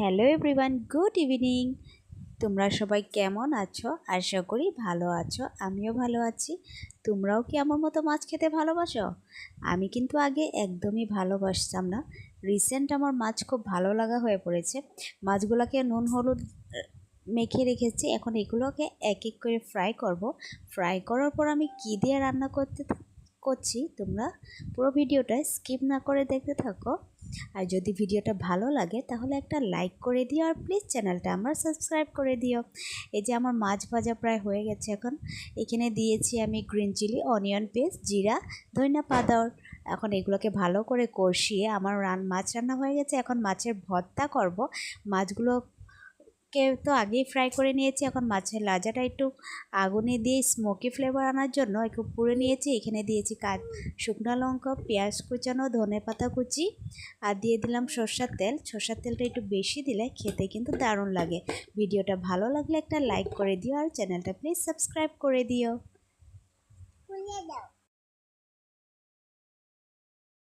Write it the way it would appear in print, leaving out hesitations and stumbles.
Hello everyone, good evening. তোমরা সবাই কেমন আছো? আশা করি ভালো আছো। আমিও ভালো আছি। তোমরাও কি আমার মতো মাছ খেতে ভালোবাসো? আমি কিন্তু আগে একদমই ভালোবাসতাম না। রিসেন্ট আমার মাছ খুব ভালো লাগা হয়ে পড়েছে। মাছগুলোকে নুন হলুদ মেখে রেখেছি। এখন এগুলোকে এক এক করে ফ্রাই করব। ফ্রাই করার পর আমি কী দিয়ে রান্না করছি তোমরা পুরো ভিডিওটা স্কিপ না করে দেখতে থাকো। আর যদি ভিডিওটা ভালো লাগে তাহলে একটা লাইক করে দিও, আর প্লিজ চ্যানেলটা আমার সাবস্ক্রাইব করে দিও। এই যে আমার মাছ ভাজা প্রায় হয়ে গেছে। এখন এখানে দিয়েছি আমি গ্রিন চিলি, অনিয়ন পেস্ট, জিরা, ধনিয়া পাউডার। এখন এগুলোকে ভালো করে কষিয়ে আমার মাছ রান্না হয়ে গেছে। এখন মাছের ভর্তা করব। মাছগুলো তো আগেই ফ্রাই করে নিয়েছি। এখন মাছের লাজাটা একটু আগুনে দিয়ে স্মোকি ফ্লেভার আনার জন্য একটু পুড়ে নিয়েছি। এখানে দিয়েছি শুকনো লঙ্কা, পেঁয়াজ কুচানো, ধনেপাতা কুচি, আর দিয়ে দিলাম সরষের তেল। সরষের তেলটা একটু বেশি দিলে খেতে কিন্তু দারুণ লাগে। ভিডিওটা ভালো লাগলে একটা লাইক করে দিও, আর চ্যানেলটা প্লিজ সাবস্ক্রাইব করে দিও।